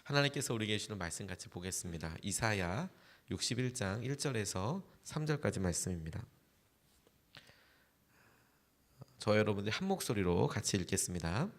하나님께서 우리에게 주는 말씀 같이 보겠습니다. 이사야 61장 1절에서 3절까지 말씀입니다. 저 여러분들 한 목소리로 같이 읽겠습니다.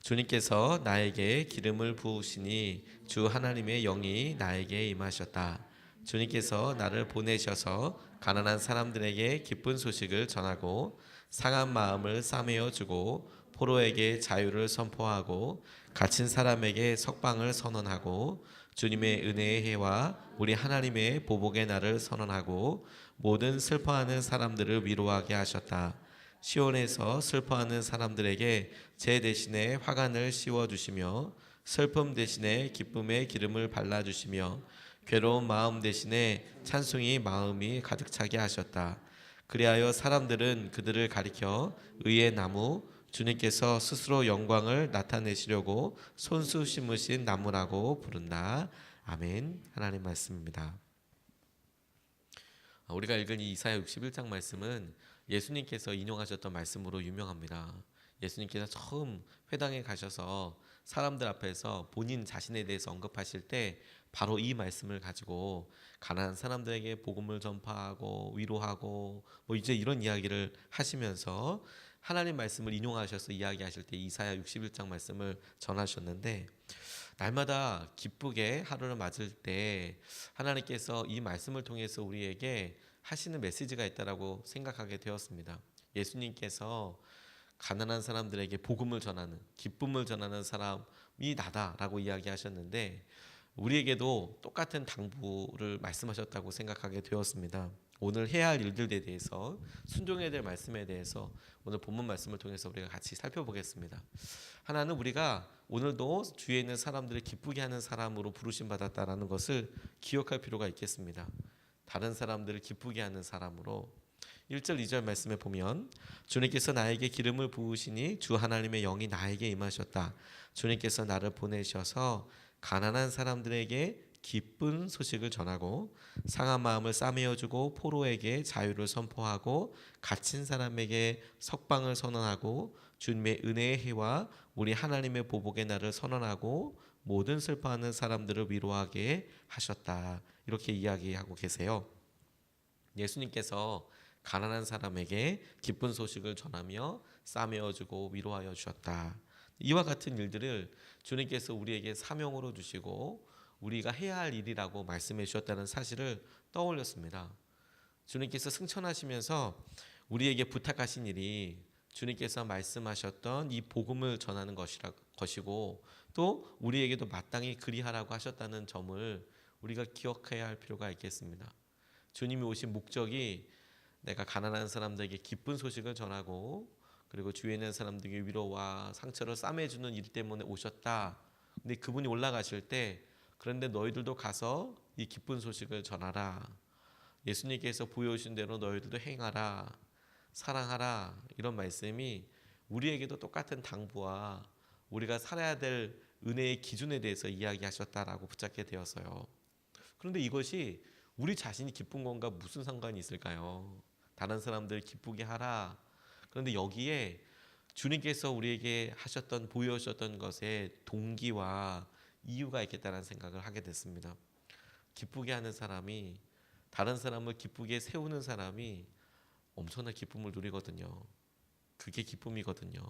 주님께서 나에게 기름을 부으시니 주 하나님의 영이 나에게 임하셨다. 주님께서 나를 보내셔서 가난한 사람들에게 기쁜 소식을 전하고 상한 마음을 싸매어 주고 포로에게 자유를 선포하고 갇힌 사람에게 석방을 선언하고 주님의 은혜의 해와 우리 하나님의 보복의 날을 선언하고 모든 슬퍼하는 사람들을 위로하게 하셨다. 시온에서 슬퍼하는 사람들에게 제 대신에 화관을 씌워주시며 슬픔 대신에 기쁨의 기름을 발라주시며 괴로운 마음 대신에 찬송이 마음이 가득 차게 하셨다. 그리하여 사람들은 그들을 가리켜 의의 나무 주님께서 스스로 영광을 나타내시려고 손수 심으신 나무라고 부른다. 아멘. 하나님 말씀입니다. 우리가 읽은 이 이사야 61장 말씀은 예수님께서 인용하셨던 말씀으로 유명합니다. 예수님께서 처음 회당에 가셔서 사람들 앞에서 본인 자신에 대해서 언급하실 때 바로 이 말씀을 가지고 가난한 사람들에게 복음을 전파하고 위로하고 이제 이런 이야기를 하시면서 하나님 말씀을 인용하셔서 이야기하실 때 이사야 61장 말씀을 전하셨는데, 날마다 기쁘게 하루를 맞을 때 하나님께서 이 말씀을 통해서 우리에게 하시는 메시지가 있다라고 생각하게 되었습니다. 예수님께서 가난한 사람들에게 복음을 전하는, 기쁨을 전하는 사람이 나다라고 이야기하셨는데, 우리에게도 똑같은 당부를 말씀하셨다고 생각하게 되었습니다. 오늘 해야 할 일들에 대해서, 순종해야 될 말씀에 대해서 오늘 본문 말씀을 통해서 우리가 같이 살펴보겠습니다. 하나는 우리가 오늘도 주위에 있는 사람들을 기쁘게 하는 사람으로 부르심 받았다라는 것을 기억할 필요가 있겠습니다. 다른 사람들을 기쁘게 하는 사람으로. 1절 2절 말씀에 보면 주님께서 나에게 기름을 부으시니 주 하나님의 영이 나에게 임하셨다. 주님께서 나를 보내셔서 가난한 사람들에게 기쁜 소식을 전하고 상한 마음을 싸매어주고 포로에게 자유를 선포하고 갇힌 사람에게 석방을 선언하고 주님의 은혜의 해와 우리 하나님의 보복의 날을 선언하고 모든 슬퍼하는 사람들을 위로하게 하셨다. 이렇게 이야기하고 계세요. 예수님께서 가난한 사람에게 기쁜 소식을 전하며 싸매어주고 위로하여 주셨다. 이와 같은 일들을 주님께서 우리에게 사명으로 주시고 우리가 해야 할 일이라고 말씀해 주셨다는 사실을 떠올렸습니다. 주님께서 승천하시면서 우리에게 부탁하신 일이 주님께서 말씀하셨던 이 복음을 전하는 것이고 또 우리에게도 마땅히 그리하라고 하셨다는 점을 우리가 기억해야 할 필요가 있겠습니다. 주님이 오신 목적이 내가 가난한 사람들에게 기쁜 소식을 전하고 그리고 주위에 있는 사람들에게 위로와 상처를 싸매주는 일 때문에 오셨다. 근데 그분이 올라가실 때 그런데 너희들도 가서 이 기쁜 소식을 전하라. 예수님께서 보여주신 대로 너희들도 행하라. 사랑하라. 이런 말씀이 우리에게도 똑같은 당부와 우리가 살아야 될 은혜의 기준에 대해서 이야기하셨다라고 붙잡게 되었어요. 그런데 이것이 우리 자신이 기쁜 건가 무슨 상관이 있을까요? 다른 사람들 기쁘게 하라. 그런데 여기에 주님께서 우리에게 하셨던 보여주셨던 것에 동기와 이유가 있겠다는 생각을 하게 됐습니다. 기쁘게 하는 사람이 다른 사람을 기쁘게 세우는 사람이 엄청난 기쁨을 누리거든요. 그게 기쁨이거든요.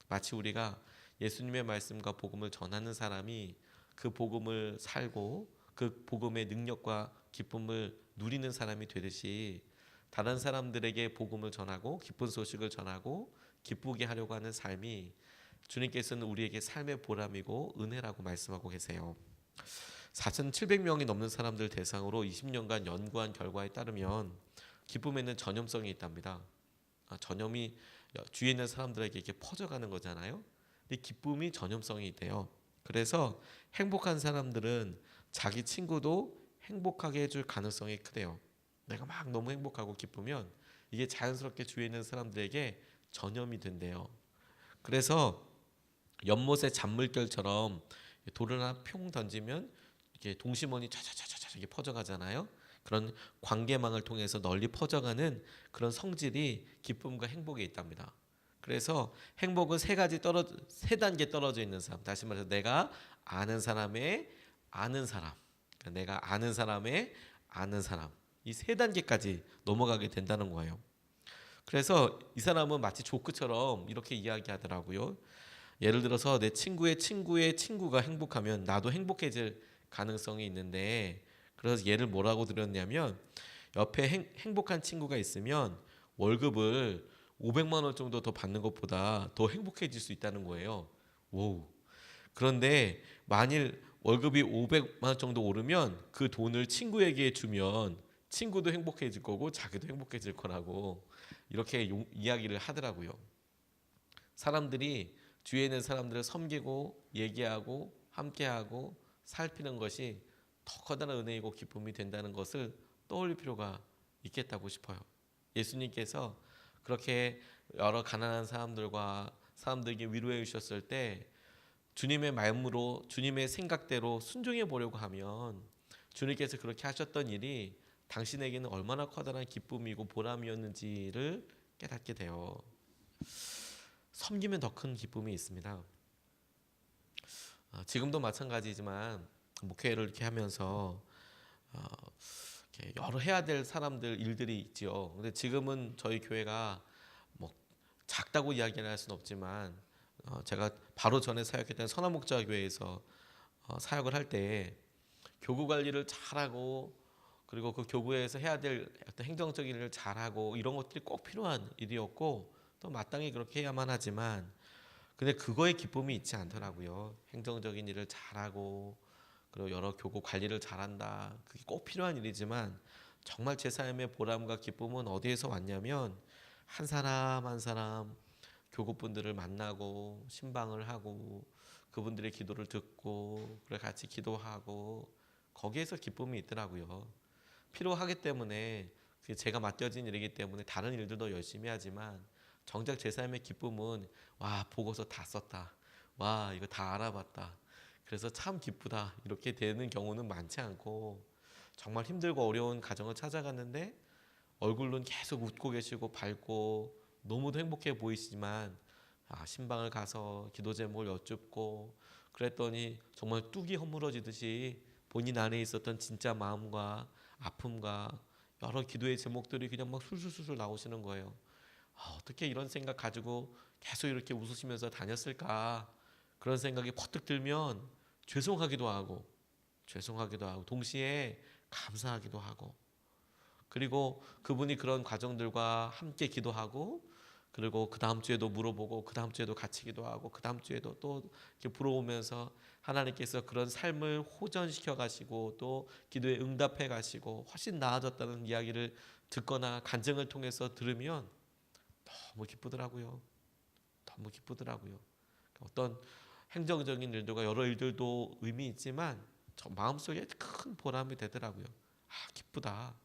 마치 우리가 예수님의 말씀과 복음을 전하는 사람이 그 복음을 살고 그 복음의 능력과 기쁨을 누리는 사람이 되듯이 다른 사람들에게 복음을 전하고 기쁜 소식을 전하고 기쁘게 하려고 하는 삶이 주님께서는 우리에게 삶의 보람이고 은혜라고 말씀하고 계세요. 4,700명이 넘는 사람들 대상으로 20년간 연구한 결과에 따르면 기쁨에는 전염성이 있답니다. 전염이 주위에 있는 사람들에게 이렇게 퍼져가는 거잖아요. 근데 기쁨이 전염성이 있대요. 그래서 행복한 사람들은 자기 친구도 행복하게 해줄 가능성이 크대요. 내가 막 너무 행복하고 기쁘면 이게 자연스럽게 주위에 있는 사람들에게 전염이 된대요. 그래서 연못의 잔물결처럼 돌을 하나 평 던지면 이렇게 동심원이 촤촤촤촤 이렇게 퍼져가잖아요. 그런 관계망을 통해서 널리 퍼져가는 그런 성질이 기쁨과 행복에 있답니다. 그래서 행복은 세 단계 떨어져 있는 사람. 다시 말해서 내가 아는 사람의 아는 사람. 그러니까 내가 아는 사람의 아는 사람. 이 세 단계까지 넘어가게 된다는 거예요. 그래서 이 사람은 마치 조크처럼 이렇게 이야기하더라고요. 예를 들어서 내 친구의 친구의 친구가 행복하면 나도 행복해질 가능성이 있는데, 그래서 얘를 뭐라고 들었냐면 옆에 행복한 친구가 있으면 월급을 500만 원 정도 더 받는 것보다 더 행복해질 수 있다는 거예요. 오. 그런데 만일 월급이 500만 원 정도 오르면 그 돈을 친구에게 주면 친구도 행복해질 거고 자기도 행복해질 거라고 이렇게 이야기를 하더라고요. 사람들이 주위에 있는 사람들을 섬기고 얘기하고 함께하고 살피는 것이 더 커다란 은혜이고 기쁨이 된다는 것을 떠올릴 필요가 있겠다고 싶어요. 예수님께서 그렇게 여러 가난한 사람들에게 위로해 주셨을 때 주님의 마음으로 주님의 생각대로 순종해 보려고 하면 주님께서 그렇게 하셨던 일이 당신에게는 얼마나 커다란 기쁨이고 보람이었는지를 깨닫게 돼요. 섬기면 더 큰 기쁨이 있습니다. 지금도 마찬가지지만 목회를 이렇게 하면서 이렇게 여러 해야 될 사람들 일들이 있죠. 근데 지금은 저희 교회가 뭐 작다고 이야기를 할 수는 없지만 제가 바로 전에 사역했던 선화목자교회에서 사역을 할 때 교구 관리를 잘하고 그리고 그 교구에서 해야 될 어떤 행정적인 일을 잘하고 이런 것들이 꼭 필요한 일이었고 또 마땅히 그렇게 해야만 하지만 근데 그거에 기쁨이 있지 않더라고요. 행정적인 일을 잘하고 그리고 여러 교구 관리를 잘한다. 그게 꼭 필요한 일이지만 정말 제 삶의 보람과 기쁨은 어디에서 왔냐면 한 사람 한 사람 교구분들을 만나고 신방을 하고 그분들의 기도를 듣고 그래 같이 기도하고 거기에서 기쁨이 있더라고요. 필요하기 때문에 제가 맡겨진 일이기 때문에 다른 일들도 열심히 하지만 정작 제 삶의 기쁨은 와 보고서 다 썼다. 와 이거 다 알아봤다. 그래서 참 기쁘다. 이렇게 되는 경우는 많지 않고 정말 힘들고 어려운 가정을 찾아갔는데 얼굴은 계속 웃고 계시고 밝고 너무도 행복해 보이시지만 신방을 가서 기도 제목을 여쭙고 그랬더니 정말 뚝이 허물어지듯이 본인 안에 있었던 진짜 마음과 아픔과 여러 기도의 제목들이 그냥 막 술술술 나오시는 거예요. 어떻게 이런 생각 가지고 계속 이렇게 웃으시면서 다녔을까? 그런 생각이 퍼뜩 들면 죄송하기도 하고 동시에 감사하기도 하고 그리고 그분이 그런 과정들과 함께 기도하고 그리고 그 다음 주에도 물어보고 그 다음 주에도 같이 기도하고 그 다음 주에도 또 이렇게 부러우면서 하나님께서 그런 삶을 호전시켜 가시고 또 기도에 응답해 가시고 훨씬 나아졌다는 이야기를 듣거나 간증을 통해서 들으면 너무 기쁘더라고요. 너무 기쁘더라고요. 어떤 행정적인 일들과 여러 일들도 의미 있지만 저 마음속에 큰 보람이 되더라고요. 기쁘다.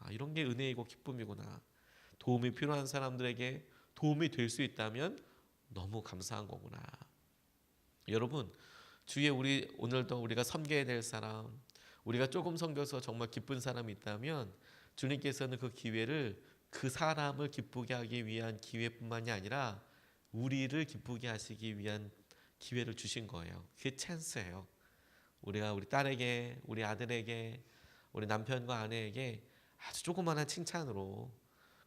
이런 게 은혜이고 기쁨이구나. 도움이 필요한 사람들에게 도움이 될 수 있다면 너무 감사한 거구나. 여러분, 주위에 오늘도 우리가 섬겨야 될 사람, 우리가 조금 섬겨서 정말 기쁜 사람이 있다면 주님께서는 그 기회를 그 사람을 기쁘게 하기 위한 기회뿐만이 아니라 우리를 기쁘게 하시기 위한 기회를 주신 거예요. 그게 찬스예요. 우리가 우리 딸에게, 우리 아들에게, 우리 남편과 아내에게 아주 조그마한 칭찬으로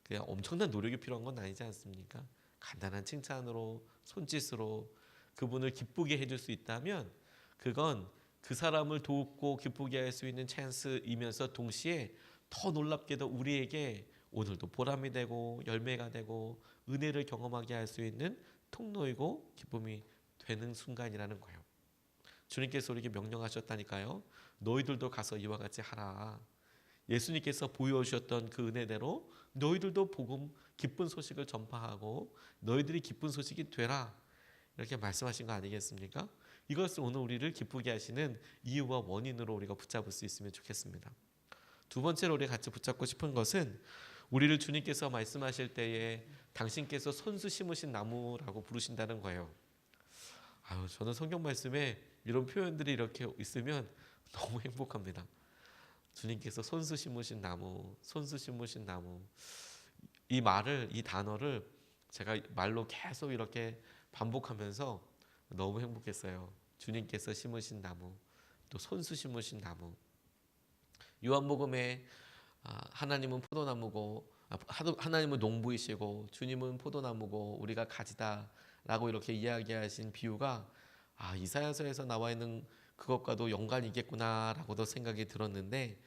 그냥 엄청난 노력이 필요한 건 아니지 않습니까? 간단한 칭찬으로 손짓으로 그분을 기쁘게 해줄 수 있다면 그건 그 사람을 돕고 기쁘게 할 수 있는 찬스이면서 동시에 더 놀랍게도 우리에게 오늘도 보람이 되고 열매가 되고 은혜를 경험하게 할 수 있는 통로이고 기쁨이 되는 순간이라는 거예요. 주님께서 우리에게 명령하셨다니까요. 너희들도 가서 이와 같이 하라. 예수님께서 보여주셨던 그 은혜대로 너희들도 복음 기쁜 소식을 전파하고 너희들이 기쁜 소식이 되라. 이렇게 말씀하신 거 아니겠습니까? 이것을 오늘 우리를 기쁘게 하시는 이유와 원인으로 우리가 붙잡을 수 있으면 좋겠습니다. 두 번째로 우리가 같이 붙잡고 싶은 것은 우리를 주님께서 말씀하실 때에 당신께서 손수 심으신 나무라고 부르신다는 거예요. 저는 성경 말씀에 이런 표현들이 이렇게 있으면 너무 행복합니다. 주님께서 손수 심으신 나무, 손수 심으신 나무. 이 단어를 제가 말로 계속 이렇게 반복하면서 너무 행복했어요. 주님께서 심으신 나무, 또 손수 심으신 나무. 요한복음에 하나님은 포도나무고 하나님은 농부이시고 주님은 포도나무고 우리가 가지다라고 이렇게 이야기하신 비유가 이사야서에서 나와 있는 그것과도 연관이 있겠구나라고도 생각이 들었는데,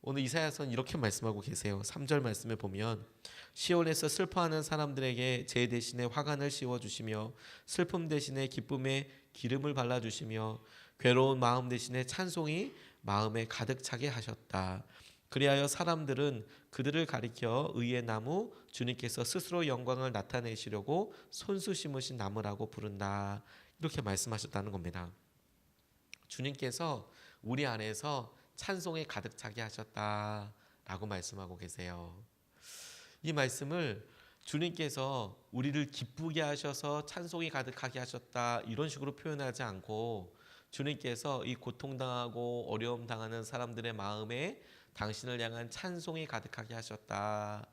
오늘 이사야서는 이렇게 말씀하고 계세요. 3절 말씀에 보면 시온에서 슬퍼하는 사람들에게 제 대신에 화관을 씌워주시며 슬픔 대신에 기쁨의 기름을 발라주시며 괴로운 마음 대신에 찬송이 마음에 가득 차게 하셨다. 그리하여 사람들은 그들을 가리켜 의의 나무, 주님께서 스스로 영광을 나타내시려고 손수 심으신 나무라고 부른다. 이렇게 말씀하셨다는 겁니다. 주님께서 우리 안에서 찬송에 가득 차게 하셨다라고 말씀하고 계세요. 이 말씀을 주님께서 우리를 기쁘게 하셔서 찬송이 가득하게 하셨다 이런 식으로 표현하지 않고, 주님께서 이 고통당하고 어려움 당하는 사람들의 마음에 당신을 향한 찬송이 가득하게 하셨다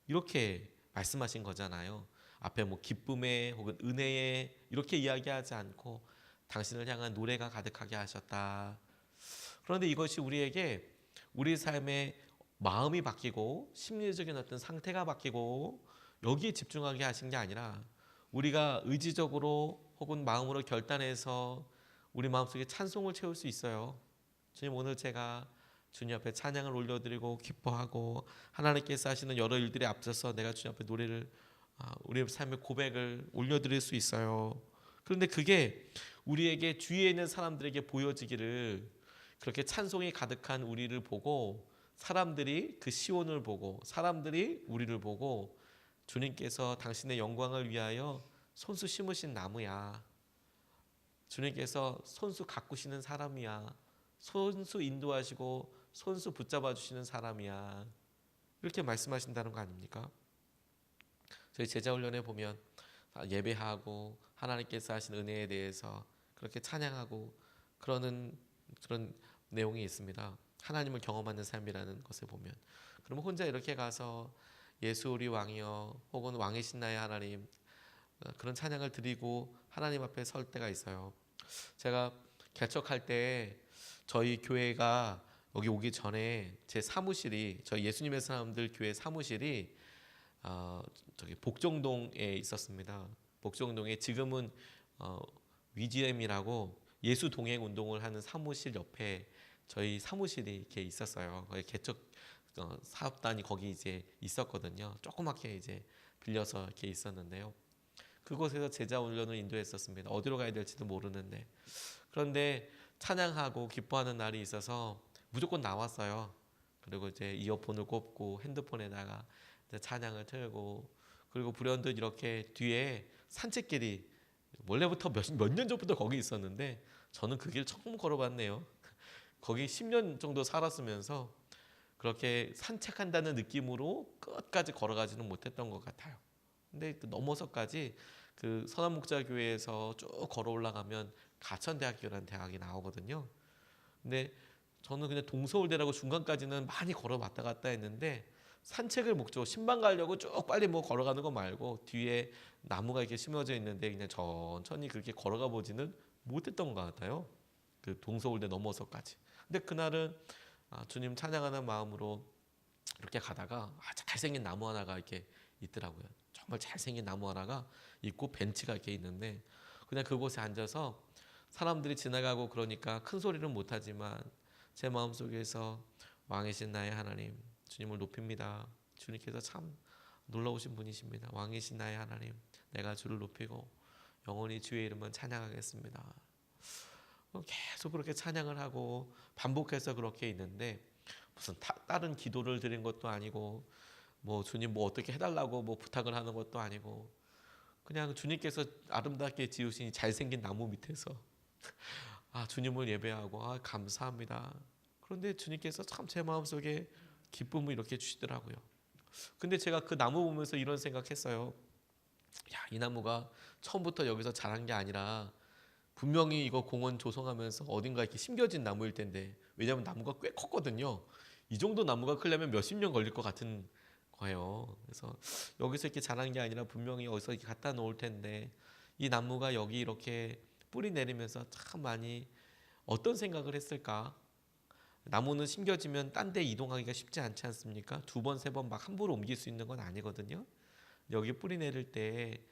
이렇게 말씀하신 거잖아요. 앞에 뭐 기쁨에 혹은 은혜에 이렇게 이야기하지 않고 당신을 향한 노래가 가득하게 하셨다. 그런데 이것이 우리에게 우리 삶의 마음이 바뀌고 심리적인 어떤 상태가 바뀌고 여기에 집중하게 하신 게 아니라, 우리가 의지적으로 혹은 마음으로 결단해서 우리 마음속에 찬송을 채울 수 있어요. 주님, 오늘 제가 주님 앞에 찬양을 올려드리고 기뻐하고 하나님께서 하시는 여러 일들에 앞서서 내가 주님 앞에 노래를 우리의 삶의 고백을 올려드릴 수 있어요. 그런데 그게 우리에게 주위에 있는 사람들에게 보여지기를, 그렇게 찬송이 가득한 우리를 보고 사람들이 그 시온을 보고 사람들이 우리를 보고 주님께서 당신의 영광을 위하여 손수 심으신 나무야, 주님께서 손수 가꾸시는 사람이야, 손수 인도하시고 손수 붙잡아 주시는 사람이야, 이렇게 말씀하신다는 거 아닙니까? 저희 제자훈련에 보면 예배하고 하나님께서 하신 은혜에 대해서 그렇게 찬양하고 그러는 그런 내용이 있습니다. 하나님을 경험하는 삶이라는 것을 보면, 그러면 혼자 이렇게 가서 예수 우리 왕이여 혹은 왕이신 나의 하나님 그런 찬양을 드리고 하나님 앞에 설 때가 있어요. 제가 개척할 때 저희 교회가 여기 오기 전에 제 사무실이, 저희 예수님의 사람들 교회 사무실이 저기 복정동에 있었습니다. 복정동에 지금은 위지엠이라고 예수 동행 운동을 하는 사무실 옆에 저희 사무실이 이렇게 있었어요. 개척 사업단이 거기 이제 있었거든요. 조그맣게 이제 빌려서 이렇게 있었는데요. 그곳에서 제자 훈련을 인도했었습니다. 어디로 가야 될지도 모르는데, 그런데 찬양하고 기뻐하는 날이 있어서 무조건 나왔어요. 그리고 이제 이어폰을 꼽고 핸드폰에다가 이제 찬양을 틀고, 그리고 불현듯 이렇게 뒤에 산책길이 원래부터 몇 년 전부터 거기 있었는데 저는 그 길 처음 걸어봤네요. 거기 10년 정도 살았으면서 그렇게 산책한다는 느낌으로 끝까지 걸어가지는 못했던 것 같아요. 근데 넘어서까지 그 선한목자교회에서 쭉 걸어 올라가면 가천대학교라는 대학이 나오거든요. 근데 저는 그냥 동서울대라고 중간까지는 많이 걸어 왔다 갔다 했는데, 산책을 목적으로 신방 가려고 쭉 빨리 뭐 걸어가는 거 말고 뒤에 나무가 이렇게 심어져 있는데 그냥 천천히 그렇게 걸어가 보지는 못했던 것 같아요. 그 동서울대 넘어서까지. 근데 그날은 주님 찬양하는 마음으로 이렇게 가다가 잘생긴 나무 하나가 이렇게 있더라고요. 정말 잘생긴 나무 하나가 있고 벤치가 이렇게 있는데, 그냥 그곳에 앉아서 사람들이 지나가고 그러니까 큰 소리는 못하지만 제 마음속에서 왕이신 나의 하나님 주님을 높입니다. 주님께서 참 놀라우신 분이십니다. 왕이신 나의 하나님, 내가 주를 높이고 영원히 주의 이름은 찬양하겠습니다. 계속 그렇게 찬양을 하고 반복해서 그렇게 있는데, 무슨 다른 기도를 드린 것도 아니고 뭐 주님 뭐 어떻게 해달라고 뭐 부탁을 하는 것도 아니고, 그냥 주님께서 아름답게 지으신 잘생긴 나무 밑에서 주님을 예배하고 감사합니다. 그런데 주님께서 참 제 마음속에 기쁨을 이렇게 주시더라고요. 근데 제가 그 나무 보면서 이런 생각했어요. 이 나무가 처음부터 여기서 자란 게 아니라 분명히 이거 공원 조성하면서 어딘가 이렇게 심겨진 나무일 텐데, 왜냐하면 나무가 꽤 컸거든요. 이 정도 나무가 크려면 몇십 년 걸릴 것 같은 거예요. 그래서 여기서 이렇게 자란 게 아니라 분명히 어디서 이렇게 갖다 놓을 텐데 이 나무가 여기 이렇게 뿌리 내리면서 참 많이 어떤 생각을 했을까? 나무는 심겨지면 딴 데 이동하기가 쉽지 않지 않습니까? 두 번, 세 번 막 함부로 옮길 수 있는 건 아니거든요. 여기 뿌리 내릴 때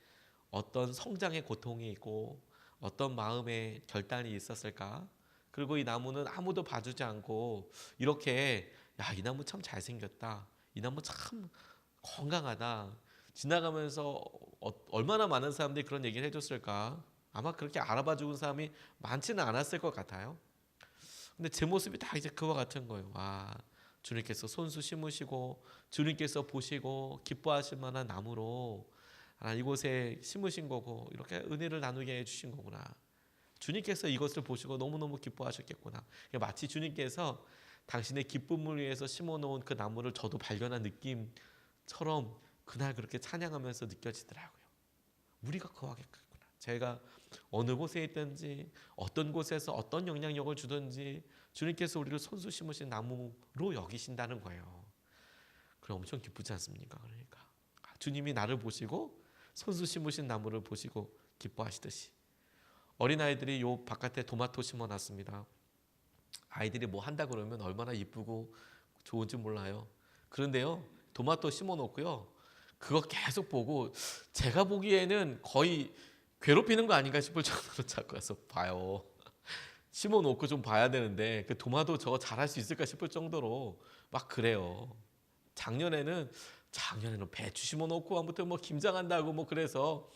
어떤 성장의 고통이 있고 어떤 마음의 결단이 있었을까? 그리고 이 나무는 아무도 봐주지 않고 이렇게 야, 이 나무 참 잘생겼다. 이 나무 참 건강하다. 지나가면서 얼마나 많은 사람들이 그런 얘기를 해줬을까? 아마 그렇게 알아봐 주는 사람이 많지는 않았을 것 같아요. 근데 제 모습이 다 이제 그와 같은 거예요. 와, 주님께서 손수 심으시고 주님께서 보시고 기뻐하실 만한 나무로 이곳에 심으신 거고 이렇게 은혜를 나누게 해주신 거구나. 주님께서 이것을 보시고 너무너무 기뻐하셨겠구나. 마치 주님께서 당신의 기쁨을 위해서 심어놓은 그 나무를 저도 발견한 느낌처럼 그날 그렇게 찬양하면서 느껴지더라고요. 우리가 거하겠구나. 제가 어느 곳에 있든지 어떤 곳에서 어떤 영향력을 주든지 주님께서 우리를 손수 심으신 나무로 여기신다는 거예요. 그럼 엄청 기쁘지 않습니까? 그러니까 주님이 나를 보시고 손수 심으신 나무를 보시고 기뻐하시듯이 어린아이들이 요 바깥에 토마토 심어놨습니다. 아이들이 뭐 한다 그러면 얼마나 이쁘고 좋은지 몰라요. 그런데요, 토마토 심어놓고요, 그거 계속 보고 제가 보기에는 거의 괴롭히는 거 아닌가 싶을 정도로 자꾸 가서 봐요. 심어놓고 좀 봐야 되는데 그 토마토 저거 잘할 수 있을까 싶을 정도로 막 그래요. 작년에는 배추 심어놓고 아무튼 뭐 김장한다고 뭐 그래서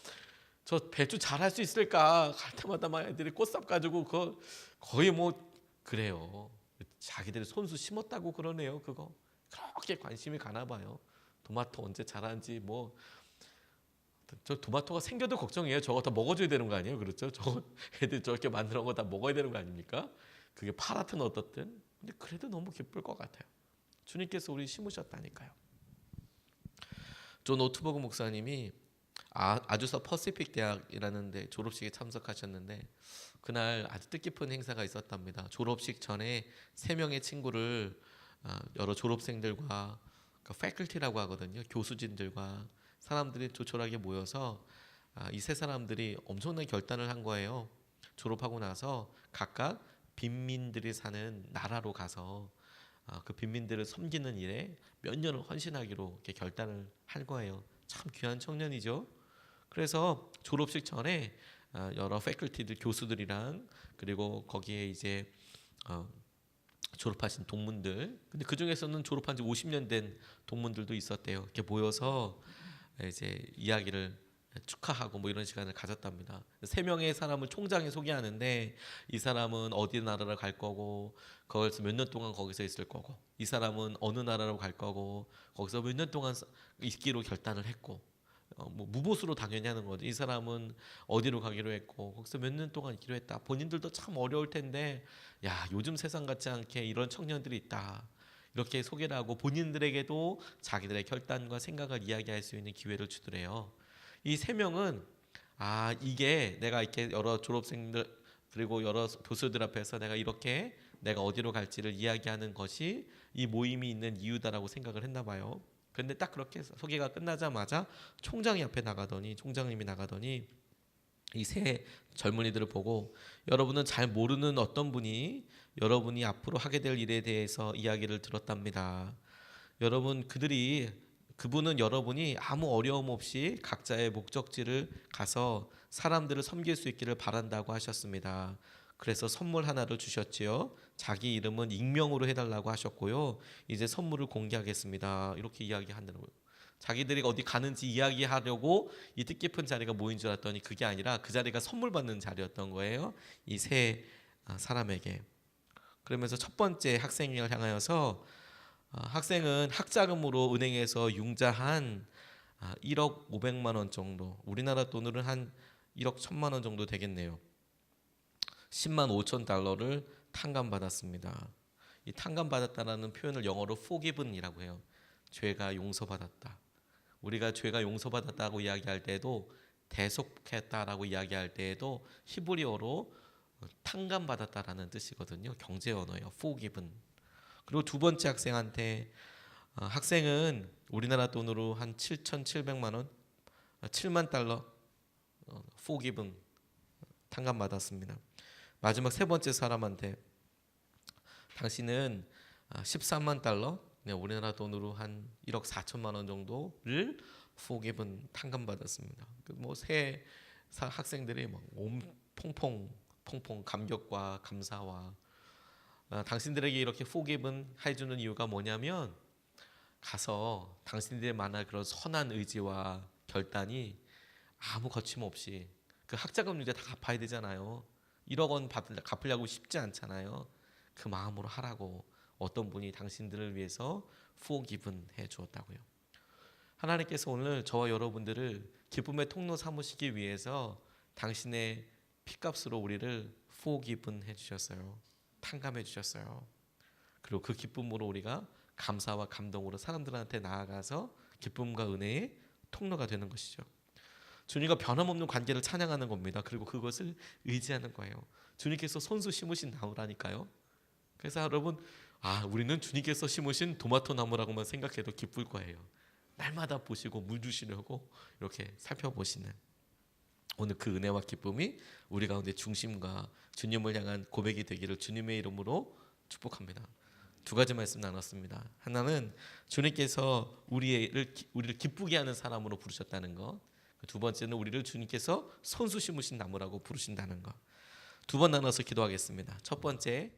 저 배추 잘할 수 있을까 갈 때마다 막 애들이 꽃삽 가지고 그거 거의 뭐 그래요. 자기들이 손수 심었다고 그러네요. 그거 그렇게 관심이 가나 봐요. 토마토 언제 자라는지 뭐. 저 토마토가 생겨도 걱정이에요. 저거 다 먹어줘야 되는 거 아니에요? 그렇죠? 저 애들 저렇게 만들어 거 다 먹어야 되는 거 아닙니까? 그게 파랗든 어떻든. 근데 그래도 너무 기쁠 것 같아요. 주님께서 우리 심으셨다니까요. 존 오트버그 목사님이 아주사 퍼시픽 대학이라는 데 졸업식에 참석하셨는데 그날 아주 뜻깊은 행사가 있었답니다. 졸업식 전에 3명의 친구를 여러 졸업생들과 그 패컬티라고 하거든요. 교수진들과 사람들이 조촐하게 모여서 이 세 사람들이 엄청난 결단을 한 거예요. 졸업하고 나서 각각 빈민들이 사는 나라로 가서 그 빈민들을 섬기는 일에 몇 년을 헌신하기로 이렇게 결단을 한 거예요. 참 귀한 청년이죠. 그래서 졸업식 전에 여러 패컬티들 교수들이랑 그리고 거기에 이제 졸업하신 동문들, 근데 그 중에서는 졸업한 지 50년 된 동문들도 있었대요. 이렇게 모여서 이제 이야기를 축하하고 뭐 이런 시간을 가졌답니다. 3명의 사람을 총장이 소개하는데 이 사람은 어디 나라를 갈 거고 거기서 몇 년 동안 거기서 있을 거고 이 사람은 어느 나라로 갈 거고 거기서 몇 년 동안 있기로 결단을 했고 뭐 무보수로 당연히 하는 거죠. 이 사람은 어디로 가기로 했고 거기서 몇 년 동안 있기로 했다. 본인들도 참 어려울 텐데 야, 요즘 세상 같지 않게 이런 청년들이 있다. 이렇게 소개를 하고 본인들에게도 자기들의 결단과 생각을 이야기할 수 있는 기회를 주더래요. 이 3명은 이게 내가 이렇게 여러 졸업생들 그리고 여러 교수들 앞에서 내가 어디로 갈지를 이야기하는 것이 이 모임이 있는 이유다라고 생각을 했나 봐요. 그런데 딱 그렇게 소개가 끝나자마자 총장님이 나가더니 이 세 젊은이들을 보고 여러분은 잘 모르는 어떤 분이 여러분이 앞으로 하게 될 일에 대해서 이야기를 들었답니다. 그분은 여러분이 아무 어려움 없이 각자의 목적지를 가서 사람들을 섬길 수 있기를 바란다고 하셨습니다. 그래서 선물 하나를 주셨지요. 자기 이름은 익명으로 해달라고 하셨고요. 이제 선물을 공개하겠습니다. 이렇게 이야기하는 거예요. 자기들이 어디 가는지 이야기하려고 이 뜻깊은 자리가 모인 줄 알았더니 그게 아니라 그 자리가 선물 받는 자리였던 거예요. 이 세 사람에게. 그러면서 첫 번째 학생을 향하여서 학생은 학자금으로 은행에서 융자한 1억 500만 원 정도, 우리나라 돈으로는 한 1억 1000만 원 정도 되겠네요. 10만 5천 달러를 탕감받았습니다. 이 탕감받았다라는 표현을 영어로 forgiven이라고 해요. 죄가 용서받았다. 우리가 죄가 용서받았다고 이야기할 때에도 대속했다라고 이야기할 때에도 히브리어로 탕감받았다라는 뜻이거든요. 경제 언어예요. forgiven. 그리고 두 번째 학생한테 학생은 우리나라 돈으로 한 7,700만 원, 7만 달러 forgiven 탕감받았습니다. 마지막 세 번째 사람한테 당신은 13만 달러, 우리나라 돈으로 한 1억 4천만 원 정도를 forgiven 탕감받았습니다. 뭐새 학생들이 막 퐁퐁 감격과 감사와 당신들에게 이렇게 forgiven 해주는 이유가 뭐냐면 가서 당신들의 만날 그런 선한 의지와 결단이 아무 거침없이 그 학자금 문제 다 갚아야 되잖아요. 1억 원 갚으려고 쉽지 않잖아요. 그 마음으로 하라고 어떤 분이 당신들을 위해서 forgiven 해 주었다고요. 하나님께서 오늘 저와 여러분들을 기쁨의 통로 삼으시기 위해서 당신의 피값으로 우리를 forgiven 해 주셨어요. 탕감해 주셨어요. 그리고 그 기쁨으로 우리가 감사와 감동으로 사람들한테 나아가서 기쁨과 은혜의 통로가 되는 것이죠. 주님과 변함없는 관계를 찬양하는 겁니다. 그리고 그것을 의지하는 거예요. 주님께서 손수 심으신 나무라니까요. 그래서 여러분, 우리는 주님께서 심으신 토마토 나무라고만 생각해도 기쁠 거예요. 날마다 보시고 물 주시려고 이렇게 살펴보시는 오늘 그 은혜와 기쁨이 우리 가운데 중심과 주님을 향한 고백이 되기를 주님의 이름으로 축복합니다. 두 가지 말씀 나눴습니다. 하나는 주님께서 우리를 기쁘게 하는 사람으로 부르셨다는 것. 두 번째는 우리를 주님께서 손수 심으신 나무라고 부르신다는 것. 두 번 나눠서 기도하겠습니다. 첫 번째,